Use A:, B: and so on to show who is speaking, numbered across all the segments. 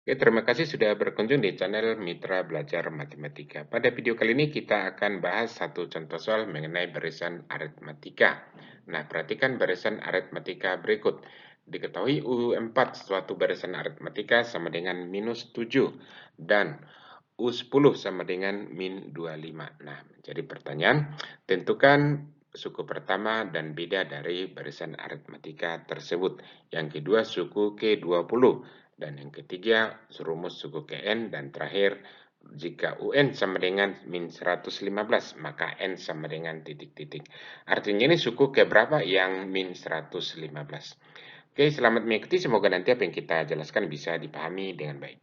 A: Oke, terima kasih sudah berkunjung di channel Mitra Belajar Matematika. Pada video kali ini kita akan bahas satu contoh soal mengenai barisan aritmatika. Nah, perhatikan barisan aritmatika berikut. Diketahui U4 suatu barisan aritmatika sama dengan minus 7 dan U10 sama dengan min 25. Nah, jadi pertanyaan, tentukan suku pertama dan beda dari barisan aritmatika tersebut. Yang kedua, suku ke-20. Dan yang ketiga, rumus suku Kn. Dan terakhir, jika UN sama dengan min 115, maka N sama dengan titik-titik. Artinya ini suku ke berapa yang min 115. Oke, selamat mengikuti. Semoga nanti apa yang kita jelaskan bisa dipahami dengan baik.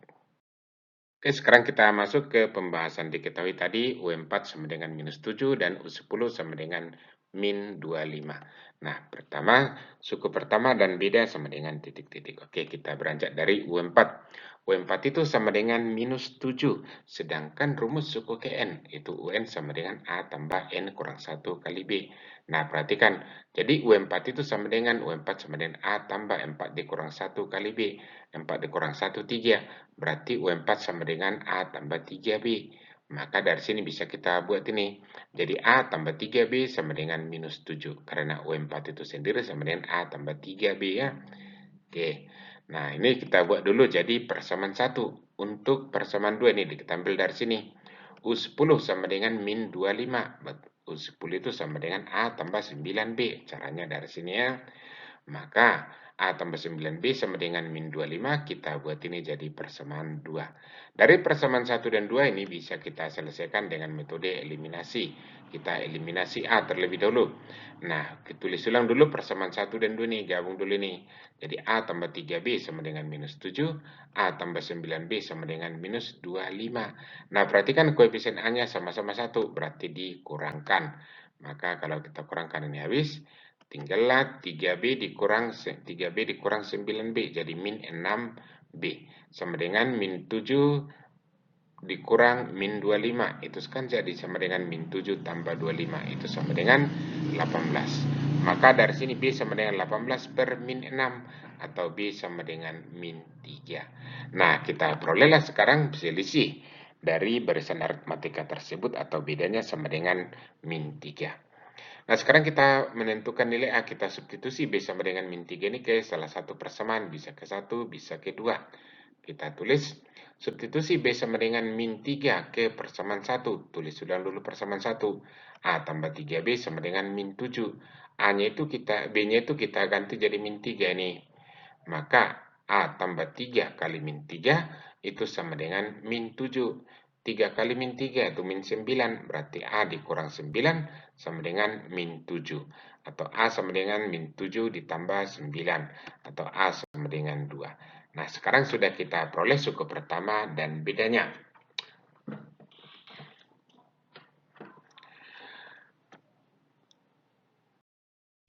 A: Oke, sekarang kita masuk ke pembahasan. Diketahui tadi U4 sama dengan minus 7 dan U10 sama dengan min 25. Nah, suku pertama dan beda sama dengan titik-titik. Oke, kita beranjak dari U4. U4 itu sama dengan minus 7, sedangkan rumus suku Kn, itu UN sama dengan A tambah N kurang 1 kali B. Nah, perhatikan, jadi U4 itu sama dengan U4 sama dengan A tambah 4 dikurang 1 kali B. 4 dikurang 1, 3. Berarti U4 sama dengan A tambah 3B. Maka dari sini bisa kita buat ini. Jadi A tambah 3B sama dengan minus 7. Karena U4 itu sendiri sama dengan A tambah 3B ya. Oke. Nah, ini kita buat dulu jadi persamaan 1. Untuk persamaan 2 ini kita ambil dari sini. U10 sama dengan min 25. U10 itu sama dengan A tambah 9B. Caranya dari sini ya. Maka A tambah 9B sama dengan min 25, kita buat ini jadi persamaan 2. Dari persamaan 1 dan 2 ini bisa kita selesaikan dengan metode eliminasi. Kita eliminasi A terlebih dahulu. Nah, kita tulis ulang dulu persamaan 1 dan 2 nih, gabung dulu nih. Jadi A tambah 3B sama dengan minus 7, A tambah 9B sama dengan minus 25. Nah, perhatikan koefisien A-nya sama-sama 1, berarti dikurangkan. Maka kalau kita kurangkan ini habis, tinggallah 3B dikurang 9B, jadi min 6B. Sama dengan min 7 dikurang min 25, itu kan jadi sama dengan min 7 tambah 25, itu sama dengan 18. Maka dari sini B sama dengan 18 per min 6, atau B sama dengan min 3. Nah, kita perolehlah sekarang selisih dari barisan aritmatika tersebut atau bedanya sama dengan min 3. Nah, sekarang kita menentukan nilai A, kita substitusi B sama dengan min 3 ini ke salah satu persamaan, bisa ke 1, bisa ke 2. Kita tulis substitusi B sama dengan min 3 ke persamaan 1. Tulis ulang dulu persamaan 1. A tambah 3B sama dengan min 7. B-nya itu kita ganti jadi min 3 nih. Maka A tambah 3 kali min 3 itu sama dengan min 7. 3 kali min 3 itu min 9. Berarti A dikurang 9 sama dengan min 7. Atau A sama dengan min 7 ditambah 9. Atau A sama dengan 2. Nah, sekarang sudah kita peroleh suku pertama dan bedanya.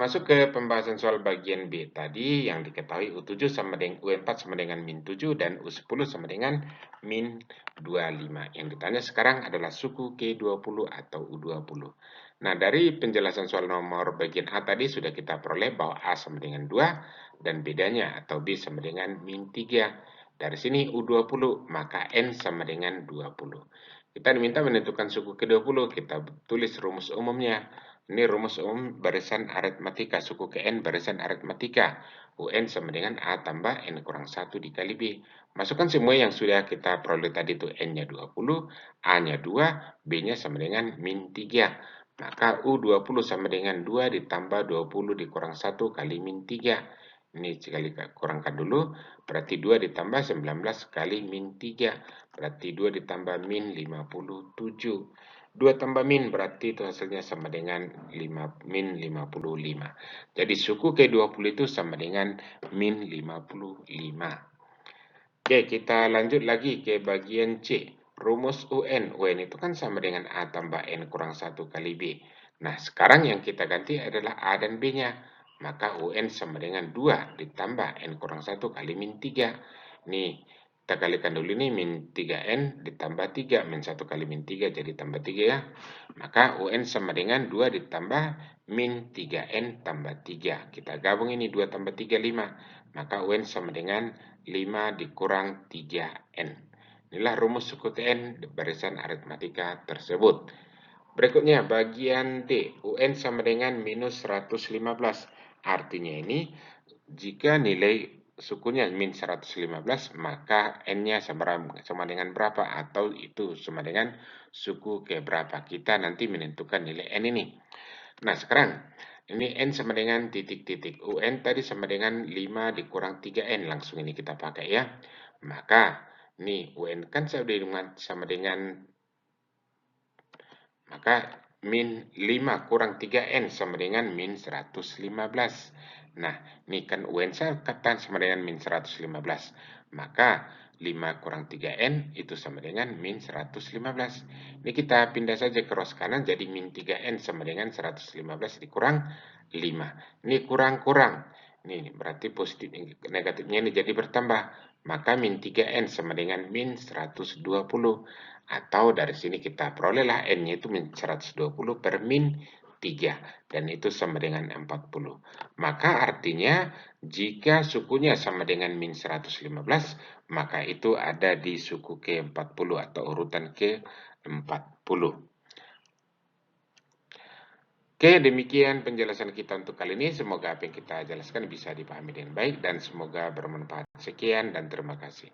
A: Masuk ke pembahasan soal bagian B tadi yang diketahui U7 sama dengan U4 sama dengan min 7 dan U10 sama dengan min 25. Yang ditanya sekarang adalah suku K20 atau U20. Nah, dari penjelasan soal nomor bagian A tadi sudah kita peroleh bahwa A sama dengan 2 dan bedanya atau B sama dengan min 3. Dari sini U20, maka N sama dengan 20. Kita diminta menentukan suku ke-20, kita tulis rumus umumnya. Ini rumus umum barisan aritmatika, suku Kn barisan aritmatika. UN sama dengan A tambah N kurang 1 dikali B. Masukkan semua yang sudah kita peroleh tadi itu N-nya 20, A-nya 2, B-nya sama dengan min 3. Maka U20 sama dengan 2 ditambah 20 dikurang 1 kali min 3. Ini sekali kurangkan dulu, berarti 2 ditambah 19 kali min 3. Berarti 2 ditambah min 57. 2 tambah min berarti itu hasilnya sama dengan min 55. Jadi suku ke-20 itu sama dengan min 55. Oke, kita lanjut lagi ke bagian C. Rumus UN. UN itu kan sama dengan A tambah N kurang 1 kali B. Nah, sekarang yang kita ganti adalah A dan B-nya. Maka UN sama dengan 2 ditambah N kurang 1 kali min 3. Nih, kita kalikan dulu ini min 3N ditambah 3. Min 1 kali min 3 jadi tambah 3 ya. Maka UN sama dengan 2 ditambah min 3N tambah 3. Kita gabung ini 2 tambah 3, 5. maka UN sama dengan 5 dikurang 3N. Inilah rumus suku TN barisan aritmatika tersebut. Berikutnya bagian D, UN sama dengan minus 115. Artinya ini, jika nilai sukunya min 115, maka N-nya sama dengan berapa? Atau itu sama dengan suku ke berapa? Kita nanti menentukan nilai N ini. Nah, sekarang ini N sama dengan titik-titik. UN tadi sama dengan 5 dikurang 3N. Langsung ini kita pakai ya. Maka, nih UN kan sama dengan, maka min 5 kurang 3N sama dengan min 115. Nah, ini kan UN saya katakan sama dengan min 115. Maka 5 kurang 3N itu sama dengan min 115. Ini kita pindah saja ke ros kanan, jadi min 3N sama dengan 115 dikurang 5. Ini kurang-kurang. Ini berarti positif negatifnya ini jadi bertambah. Maka min 3N sama dengan min 120. Atau dari sini kita perolehlah N-nya itu min 120 per min 3. Dan itu sama dengan 40. Maka artinya jika sukunya sama dengan min 115, maka itu ada di suku ke-40 atau urutan ke-40. Oke, demikian penjelasan kita untuk kali ini. Semoga apa yang kita jelaskan bisa dipahami dengan baik dan semoga bermanfaat. Sekian dan terima kasih.